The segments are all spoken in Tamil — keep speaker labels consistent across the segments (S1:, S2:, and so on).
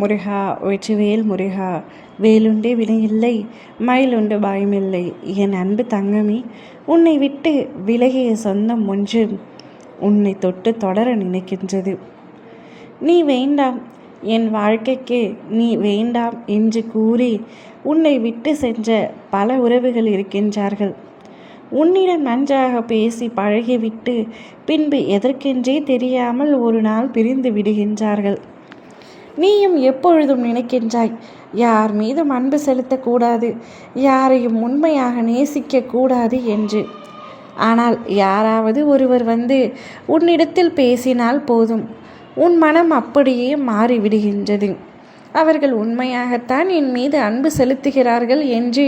S1: முருகா வெற்றிவேல் முருகா. வேலுண்டு வினையில்லை, மயிலுண்டு பயமில்லை. என் அன்பு தங்கமே, உன்னை விட்டு விலகிய சொந்தம் ஒன்று உன்னை தொட்டு தொடர நினைக்கின்றது. நீ வேண்டாம், என் வாழ்க்கைக்கு நீ வேண்டாம் என்று கூறி உன்னை விட்டு சென்ற பல உறவுகள் இருக்கின்றார்கள். உன்னிடம் நன்றாக பேசி பழகிவிட்டு பின்பு எதற்கென்றே தெரியாமல் ஒரு நாள் பிரிந்து விடுகின்றார்கள். நீயும் எப்பொழுதும் நினைக்கின்றாய், யார் மீதும் அன்பு செலுத்தக்கூடாது, யாரையும் உண்மையாக நேசிக்கக்கூடாது என்று. ஆனால் யாராவது ஒருவர் வந்து உன்னிடத்தில் பேசினால் போதும், உன் மனம் அப்படியே மாறிவிடுகின்றது. அவர்கள் உண்மையாகத்தான் என் மீது அன்பு செலுத்துகிறார்கள் என்று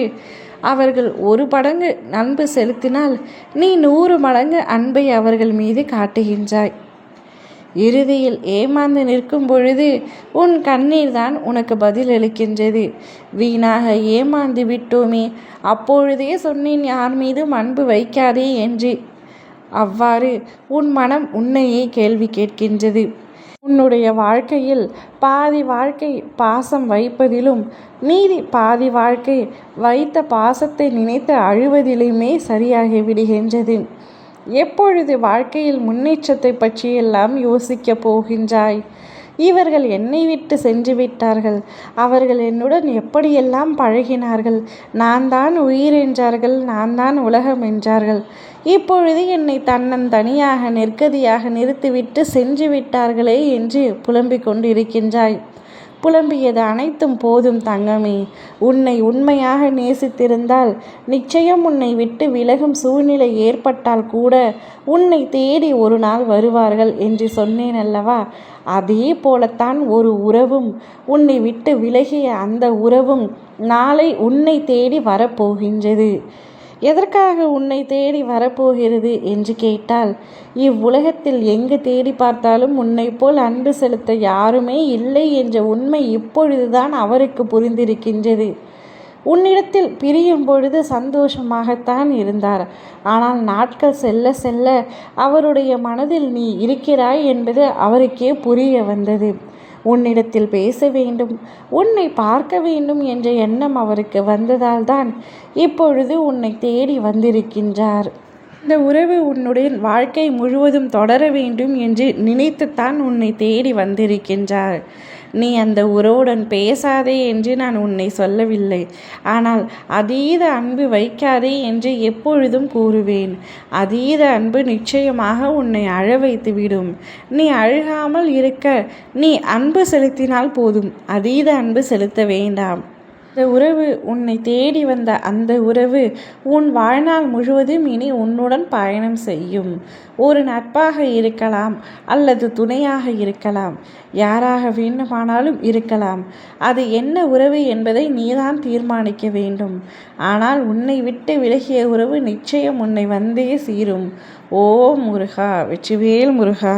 S1: அவர்கள் 1 மடங்கு அன்பு செலுத்தினால் நீ 100 மடங்கு அன்பை அவர்கள் மீது காட்டுகின்றாய். இறுதியில் ஏமாந்து நிற்கும் பொழுது உன் கண்ணீர் தான் உனக்கு பதில் அளிக்கின்றது. வீணாக ஏமாந்து விட்டோமே, அப்பொழுதே சொன்னேன் யார் மீதும் அன்பு வைக்காதே என்று. அவ்வாறு உன் மனம் உன்னையே கேள்வி கேட்கின்றது. உன்னுடைய வாழ்க்கையில் பாதி வாழ்க்கை பாசம் வைப்பதிலும் மீதி பாதி வாழ்க்கை வைத்த பாசத்தை நினைத்து அழுவதிலுமே சரியாகி விடுகின்றது. எப்பொழுது வாழ்க்கையில் முன்னேற்றத்தை பற்றியெல்லாம் யோசிக்கப் போகின்றாய்? இவர்கள் என்னை விட்டு சென்று விட்டார்கள், அவர்கள் என்னுடன் எப்படியெல்லாம் பழகினார்கள், நான் தான் உயிர் என்றார்கள், நான் தான் உலகம் என்றார்கள். இப்பொழுது என்னை தன்னந்தனியாக நெற்கதியாக நிறுத்திவிட்டு சென்று விட்டார்களே என்று புலம்பிக் கொண்டிருக்கின்றாய். புலம்பியது அனைத்தும் போதும் தங்கமே. உன்னை உண்மையாக நேசித்திருந்தால் நிச்சயம் உன்னை விட்டு விலகும் சூழ்நிலை ஏற்பட்டால் கூட உன்னை தேடி ஒரு நாள் வருவார்கள் என்று சொன்னேன் அல்லவா? அதே போலத்தான் ஒரு உறவும், உன்னை விட்டு விலகிய அந்த உறவும் நாளை உன்னை தேடி வரப்போகின்றது. எதற்காக உன்னை தேடி வரப்போகிறது என்று கேட்டால், இவ்வுலகத்தில் எங்கு தேடி பார்த்தாலும் உன்னை போல் அன்பு செலுத்த யாருமே இல்லை என்ற உண்மை இப்பொழுதுதான் அவருக்கு புரிந்திருக்கின்றது. உன்னிடத்தில் பிரியும் பொழுது சந்தோஷமாகத்தான் இருந்தார். ஆனால் நாட்கள் செல்ல செல்ல அவருடைய மனதில் நீ இருக்கிறாய் என்பது அவருக்கே புரிய வந்தது. உன்னிடத்தில் பேச வேண்டும், உன்னை பார்க்க வேண்டும் என்ற எண்ணம் அவருக்கு வந்ததால் தான் இப்பொழுது உன்னை தேடி வந்திருக்கின்றார். இந்த உறவு உன்னுடைய வாழ்க்கை முழுவதும் தொடர வேண்டும் என்று நினைத்துத்தான் உன்னை தேடி வந்திருக்கின்றார். நீ அந்த உறவுடன் பேசாதே என்று நான் உன்னை சொல்லவில்லை. ஆனால் அதீத அன்பு வைக்காதே என்று எப்பொழுதும் கூறுவேன். அதீத அன்பு நிச்சயமாக உன்னை அழ வைத்துவிடும். நீ அழுகாமல் இருக்க நீ அன்பு செலுத்தினால் போதும், அதீத அன்பு செலுத்த வேண்டாம். இந்த உறவு, உன்னை தேடி வந்த அந்த உறவு உன் வாழ்நாள் முழுவதும் இனி உன்னுடன் பயணம் செய்யும். ஒரு நட்பாக இருக்கலாம், அல்லது துணையாக இருக்கலாம், யாராக வேண்டுமானாலும் இருக்கலாம். அது என்ன உறவு என்பதை நீதான் தீர்மானிக்க வேண்டும். ஆனால் உன்னை விட்டு விலகிய உறவு நிச்சயம் உன்னை வந்தே சீரும். ஓ முருகா, வெற்றிவேல் முருகா.